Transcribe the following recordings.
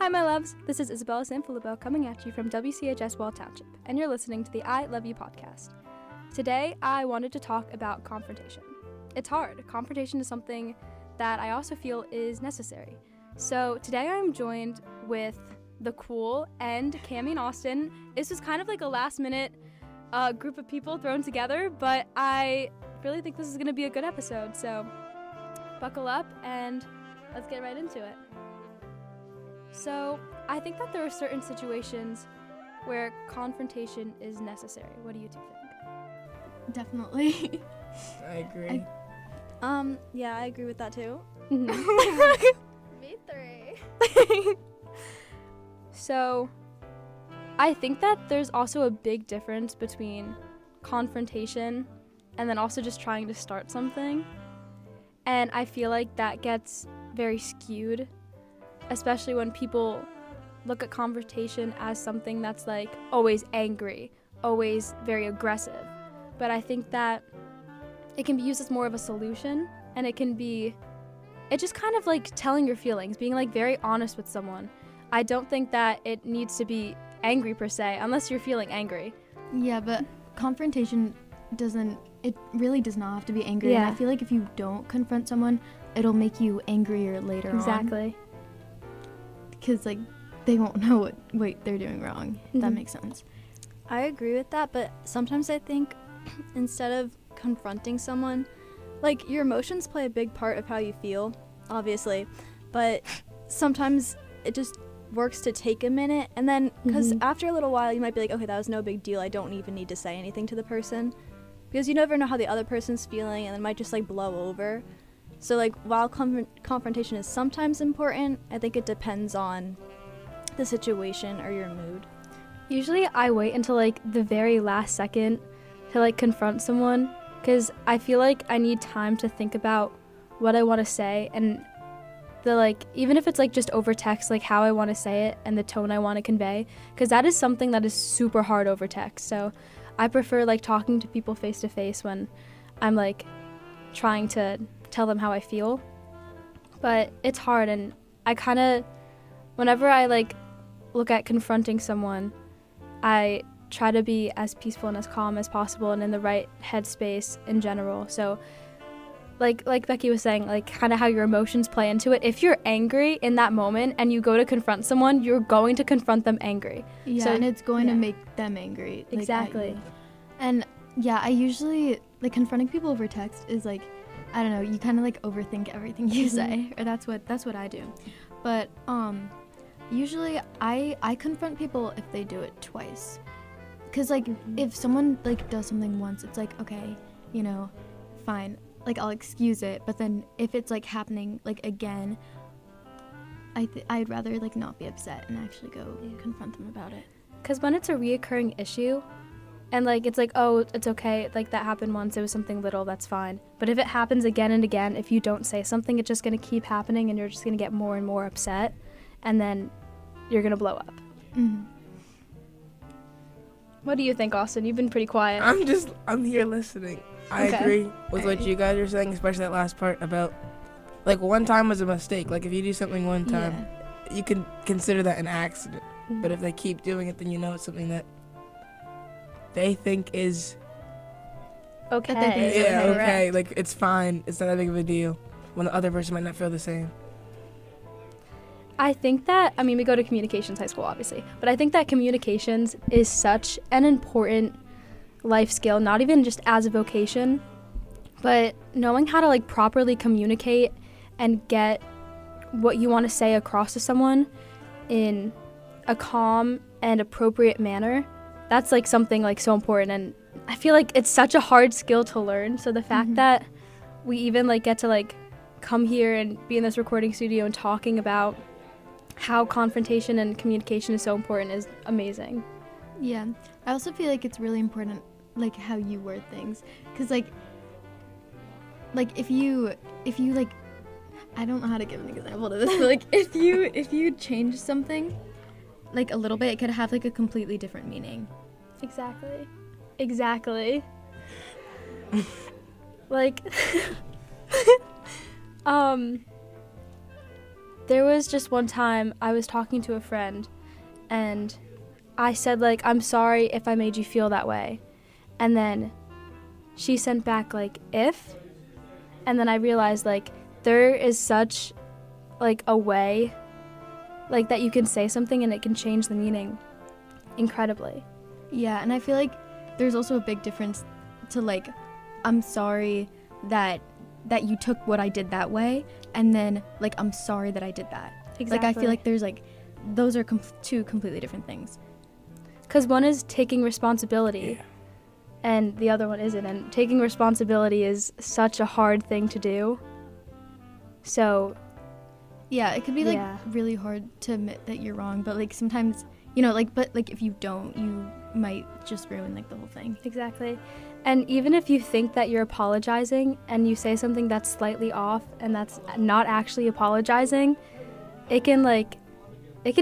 Hi, my loves. This is Isabella Sanfilippo coming at you from WCHS Wall Township, and you're listening to the I Love You podcast. Today, I wanted to talk about confrontation. It's hard. Confrontation is something that I also feel is necessary. So today, I'm joined with the Cool and Cammie and Austin. This was kind of like a last-minute group of people thrown together, but I really think this is going to be a good episode. So buckle up and let's get right into it. So, I think that there are certain situations where confrontation is necessary. What do you two think? Definitely. I agree. Yeah, I agree with that too. Me three. So, I think that there's also a big difference between confrontation and then also just trying to start something. And I feel like that gets very skewed, especially when people look at confrontation as something that's like always angry, always very aggressive. But I think that it can be used as more of a solution, and it's just kind of like telling your feelings, being like very honest with someone. I don't think that it needs to be angry per se, unless you're feeling angry. Yeah, but confrontation it really does not have to be angry. Yeah. And I feel like if you don't confront someone, it'll make you angrier later on. Exactly. Because, like, they won't know what they're doing wrong. Mm-hmm. That makes sense. I agree with that, but sometimes I think instead of confronting someone, like, your emotions play a big part of how you feel, obviously, but sometimes it just works to take a minute, and then, because after a little while, you might be like, okay, that was no big deal, I don't even need to say anything to the person, because you never know how the other person's feeling, and it might just, like, blow over. So, like, while confrontation is sometimes important, I think it depends on the situation or your mood. Usually I wait until like the very last second to like confront someone, because I feel like I need time to think about what I want to say, and even if it's like just over text, like how I want to say it and the tone I want to convey, because that is something that is super hard over text. So I prefer like talking to people face to face when I'm like trying to tell them how I feel. But it's hard, and I kind of, whenever I like look at confronting someone, I try to be as peaceful and as calm as possible and in the right headspace in general. So like Becky was saying, like kind of how your emotions play into it. If you're angry in that moment and you go to confront someone, you're going to confront them angry. Yeah, and it's going to make them angry. Like, exactly. And yeah, I usually, like, confronting people over text is like, I don't know, you kind of like overthink everything you say, or that's what I do. But usually I confront people if they do it twice. Cause like if someone like does something once, it's like, okay, you know, fine, like I'll excuse it. But then if it's like happening like again, I'd rather like not be upset and actually go confront them about it. Cause when it's a reoccurring issue, and like it's like, oh, it's okay, like that happened once, it was something little, that's fine. But if it happens again and again, if you don't say something, it's just gonna keep happening, and you're just gonna get more and more upset, and then you're gonna blow up. Mm-hmm. What do you think, Austin? You've been pretty quiet. I'm here listening. I Okay. agree with what you guys are saying, especially that last part about, like, one time was a mistake. Like, if you do something one time, you can consider that an accident. Mhm. But if they keep doing it, then you know it's something that they think is Okay. That they think is okay. Correct. Like, it's fine. It's not that big of a deal. When the other person might not feel the same. I think that, we go to communications high school, obviously, but I think that communications is such an important life skill, not even just as a vocation, but knowing how to like properly communicate and get what you want to say across to someone in a calm and appropriate manner. That's like something like so important, and I feel like it's such a hard skill to learn. So the fact that we even like get to like come here and be in this recording studio and talking about how confrontation and communication is so important is amazing. Yeah, I also feel like it's really important, like, how you word things, because like if you like, I don't know how to give an example to this, but like if you change something like a little bit, it could have like a completely different meaning. Exactly. Like there was just one time I was talking to a friend and I said, like, I'm sorry if I made you feel that way. And then she sent back, like, if. And then I realized, like, there is such, like, a way, like, that you can say something and it can change the meaning incredibly. Yeah, and I feel like there's also a big difference to, like, I'm sorry that you took what I did that way, and then, like, I'm sorry that I did that. Exactly. Like, I feel like there's, like, those are two completely different things. Because one is taking responsibility, and the other one isn't. And taking responsibility is such a hard thing to do. So, yeah, it could be, like, really hard to admit that you're wrong, but, like, sometimes, you know, like, but, like, if you don't, you might just ruin, like, the whole thing. Exactly. And even if you think that you're apologizing and you say something that's slightly off and that's not actually apologizing, it can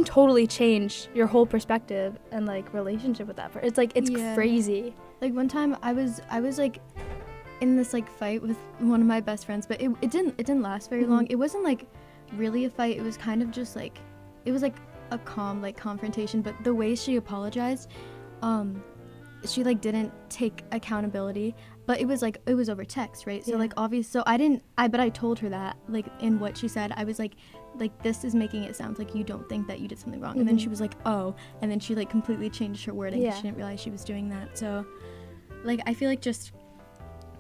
totally change your whole perspective and, like, relationship with that person. It's, like, it's crazy. Like, one time I was like, in this, like, fight with one of my best friends, but it didn't last very long. It wasn't, like, really a fight. It was kind of just, like, it was, like, a calm, like, confrontation, but the way she apologized, she, like, didn't take accountability, but it was, like, it was over text, right? So, like, so but I told her that, like, in what she said, I was like, this is making it sound like you don't think that you did something wrong. And then she was like, oh, and then she, like, completely changed her wording. She didn't realize she was doing that. So, like, I feel like just,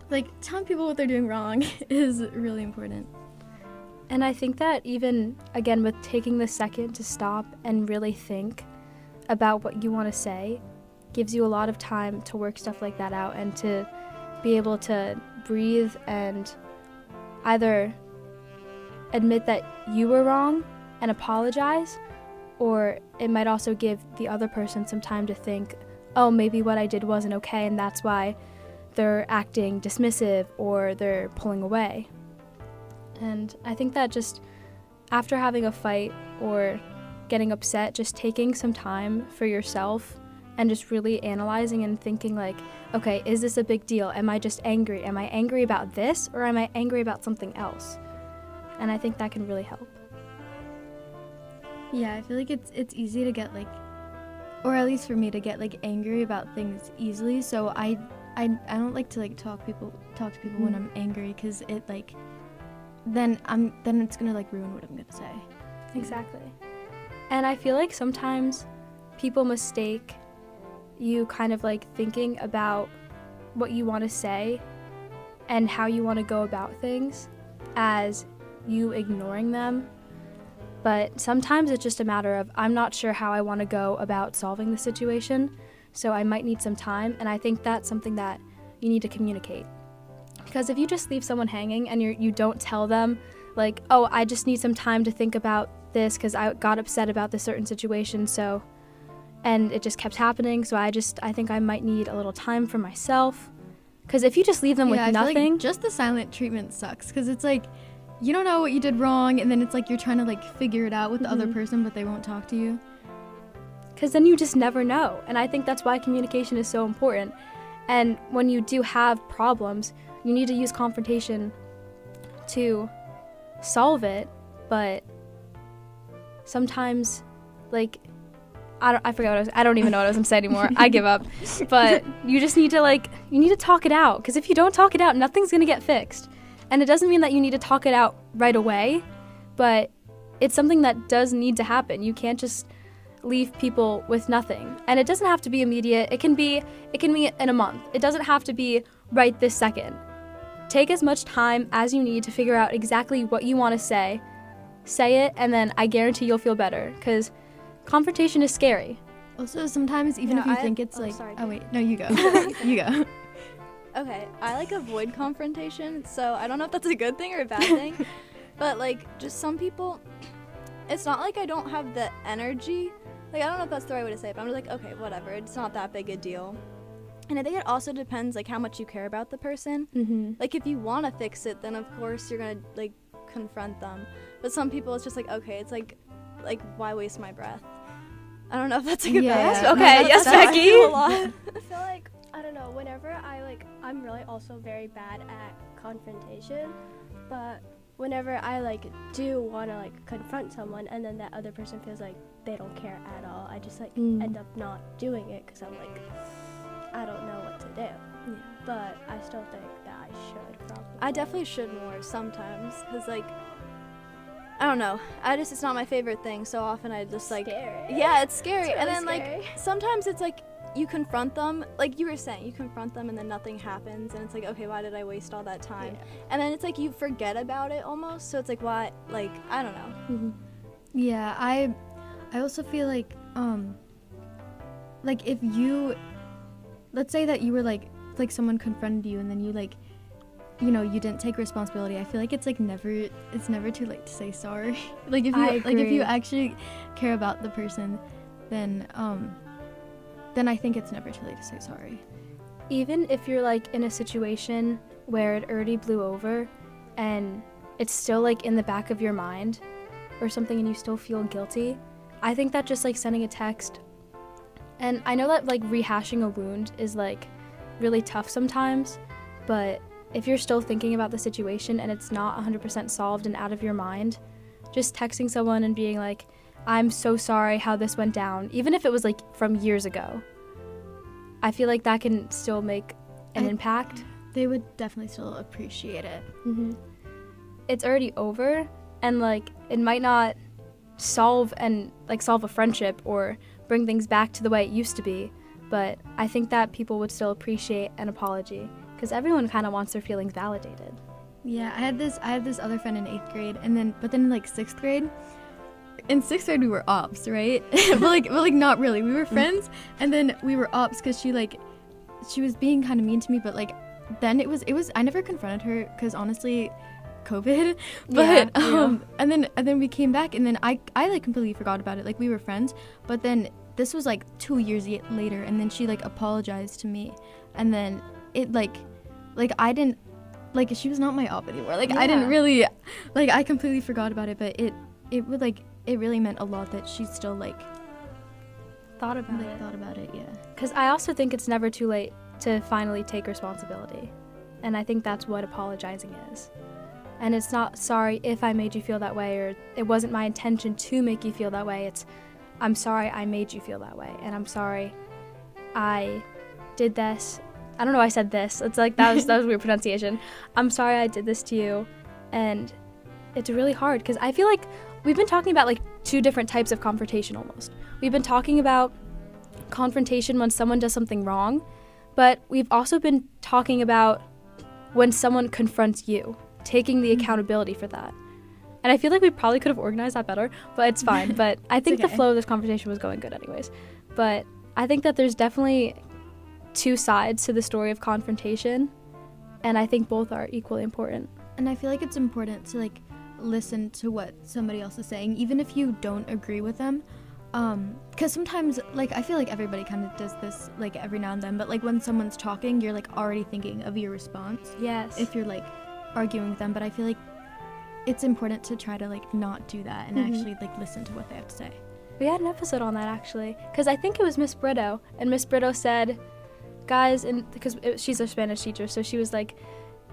like, telling people what they're doing wrong is really important. And I think that even, again, with taking the second to stop and really think about what you want to say, gives you a lot of time to work stuff like that out and to be able to breathe and either admit that you were wrong and apologize, or it might also give the other person some time to think, oh, maybe what I did wasn't okay and that's why they're acting dismissive or they're pulling away. And I think that just after having a fight or getting upset, just taking some time for yourself and just really analyzing and thinking, like, okay, is this a big deal? Am I just angry? Am I angry about this or am I angry about something else? And I think that can really help. Yeah, I feel like it's easy to get, like, or at least for me, to get, like, angry about things easily. So I don't like to, like, talk to people when I'm angry, because it, like, then it's gonna, like, ruin what I'm gonna say. Exactly. And I feel like sometimes people mistake you kind of, like, thinking about what you want to say and how you want to go about things as you ignoring them. But sometimes it's just a matter of, I'm not sure how I want to go about solving the situation, so I might need some time. And I think that's something that you need to communicate. Because if you just leave someone hanging and you don't tell them, like, oh, I just need some time to think about this because I got upset about this certain situation, so, and it just kept happening, so I think I might need a little time for myself. Because if you just leave them with I nothing, feel like just the silent treatment sucks, because it's like, you don't know what you did wrong, and then it's like you're trying to, like, figure it out with the other person, but they won't talk to you. Because then you just never know. And I think that's why communication is so important. And when you do have problems, you need to use confrontation to solve it. But sometimes, like, I forgot I don't even know what I was going to say anymore. I give up. But you just need to, like, you need to talk it out. Because if you don't talk it out, nothing's going to get fixed. And it doesn't mean that you need to talk it out right away, but it's something that does need to happen. You can't just leave people with nothing. And it doesn't have to be immediate. It can be in a month. It doesn't have to be right this second. Take as much time as you need to figure out exactly what you want to say. Say it, and then I guarantee you'll feel better, because confrontation is scary. Also, sometimes even if you think it's like, sorry, oh wait, no, you go. You go. Okay, I, like, avoid confrontation, so I don't know if that's a good thing or a bad thing, but, like, just some people, it's not like I don't have the energy, like, I don't know if that's the right way to say it, but I'm just like, okay, whatever, it's not that big a deal. And I think it also depends, like, how much you care about the person. Mm-hmm. Like, if you want to fix it, then of course you're gonna, like, confront them, but some people it's just like, okay, it's like why waste my breath? I don't know if that's a good best. Okay, yes, Becky. I feel like, I don't know, whenever I'm really also very bad at confrontation, but whenever I like do want to like confront someone and then that other person feels like they don't care at all, I just like end up not doing it because I'm like, I don't know what to do. Yeah. But I still think that I should probably. I definitely should more sometimes, because like, I don't know, it's not my favorite thing. So often I just like, Scary. yeah, it's scary. It's And really then scary. like sometimes it's like you confront them, like you were saying, you confront them and then nothing happens, and it's like, okay, why did I waste all that time? Yeah. And then it's like you forget about it almost. So it's like, why? Like, I don't know. Yeah, I also feel like if you, let's say that you were like someone confronted you and then you like, you know, you didn't take responsibility. I feel like it's never too late to say sorry. Like if you actually care about the person, then I think it's never too late to say sorry. Even if you're like in a situation where it already blew over and it's still like in the back of your mind or something and you still feel guilty, I think that just like sending a text, and I know that like rehashing a wound is like really tough sometimes, but if you're still thinking about the situation and it's not 100% solved and out of your mind, just texting someone and being like, I'm so sorry how this went down, even if it was like from years ago, I feel like that can still make an impact. They would definitely still appreciate it. It's already over, and like it might not solve a friendship or bring things back to the way it used to be, but I think that people would still appreciate an apology because everyone kind of wants their feelings validated. Yeah, I had this other friend in 8th grade, but then in like 6th grade. In 6th grade we were ops, right? but like not really. We were friends, and then we were ops because she was being kind of mean to me. But like then it was I never confronted her because honestly, COVID. But and then we came back, and then I like completely forgot about it. Like we were friends, but then this was like 2 years later, and then she like apologized to me, and then it like I didn't like she was not my op anymore. Like I didn't really like I completely forgot about it, but it would like. It really meant a lot that she still like Thought about it, yeah. Because I also think it's never too late to finally take responsibility, and I think that's what apologizing is. And it's not sorry if I made you feel that way, or it wasn't my intention to make you feel that way. It's I'm sorry I made you feel that way, and I'm sorry I did this. I don't know why I said this. It's like that was weird pronunciation. I'm sorry I did this to you, and it's really hard because I feel like we've been talking about like 2 different types of confrontation almost. We've been talking about confrontation when someone does something wrong, but we've also been talking about when someone confronts you, taking the accountability for that. And I feel like we probably could have organized that better, but it's fine. But I think okay. The flow of this conversation was going good anyways. But I think that there's definitely 2 sides to the story of confrontation, and I think both are equally important. And I feel like it's important to like listen to what somebody else is saying, even if you don't agree with them, because sometimes like I feel like everybody kind of does this like every now and then, but like when someone's talking you're like already thinking of your response. Yes. If you're like arguing with them, but I feel like it's important to try to like not do that and actually like listen to what they have to say. We had an episode on that actually, because I think it was Miss Brito, and Miss Brito said, guys, and because she's a Spanish teacher, so she was like,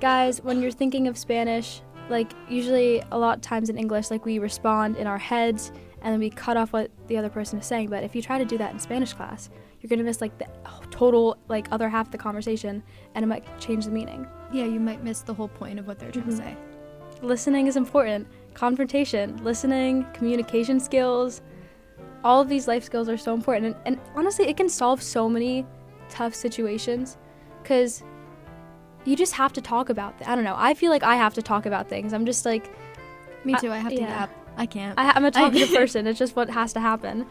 guys, when you're thinking of Spanish, like usually a lot of times in English, like we respond in our heads and then we cut off what the other person is saying. But if you try to do that in Spanish class, you're gonna miss like the total like other half of the conversation, and it might change the meaning. Yeah, you might miss the whole point of what they're trying to say. Listening is important. Confrontation, listening, communication skills, all of these life skills are so important. And honestly, it can solve so many tough situations because you just have to talk about I don't know. I feel like I have to talk about things. I'm just like... Me too. I have to yeah. yap. I can't. I'm a talkative person. It's just what has to happen.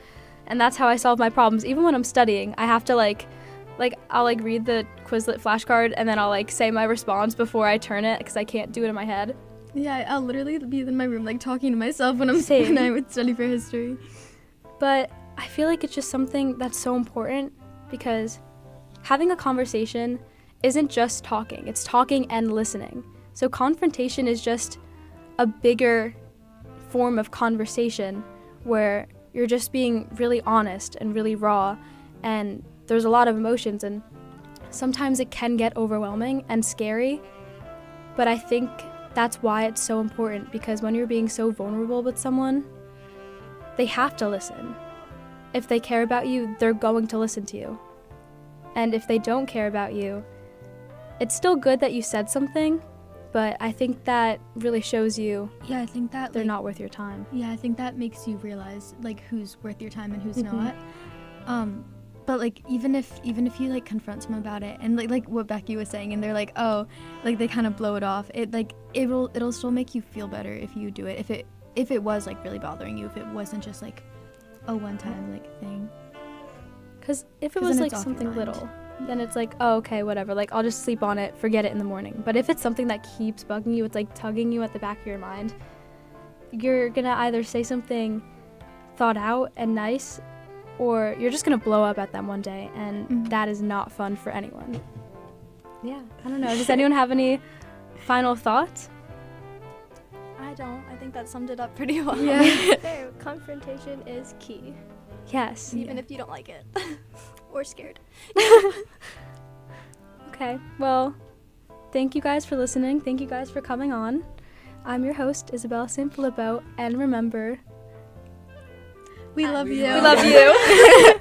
And that's how I solve my problems. Even when I'm studying, I have to like I'll like read the Quizlet flashcard and then I'll like say my response before I turn it because I can't do it in my head. Yeah, I'll literally be in my room like talking to myself when I would study for history. But I feel like it's just something that's so important because having a conversation isn't just talking. It's talking and listening. So confrontation is just a bigger form of conversation where you're just being really honest and really raw, and there's a lot of emotions, and sometimes it can get overwhelming and scary, but I think that's why it's so important, because when you're being so vulnerable with someone, they have to listen. If they care about you, they're going to listen to you. And if they don't care about you, it's still good that you said something, but I think that really shows you Yeah, I think that they're not worth your time. Yeah, I think that makes you realize like who's worth your time and who's Mhm. not. But like even if you like confront someone about it, and like what Becky was saying, and they're like, oh, like they kind of blow it off, it'll still make you feel better if you do it. If it was like really bothering you, if it wasn't just like a one-time like thing. Because if it 'Cause was then like it's off your something mind. little, then it's like, oh, okay, whatever. Like, I'll just sleep on it, forget it in the morning. But if it's something that keeps bugging you, it's like tugging you at the back of your mind, you're gonna either say something thought out and nice, or you're just gonna blow up at them one day, and Mhm. that is not fun for anyone. Yeah, I don't know. Does anyone have any final thoughts? I don't. I think that summed it up pretty well. Fair. Confrontation is key, Yes. Even if you don't like it. Or scared. Okay, well, thank you guys for listening. Thank you guys for coming on. I'm your host, Isabella Sanfilippo, and remember, We love you. we love you.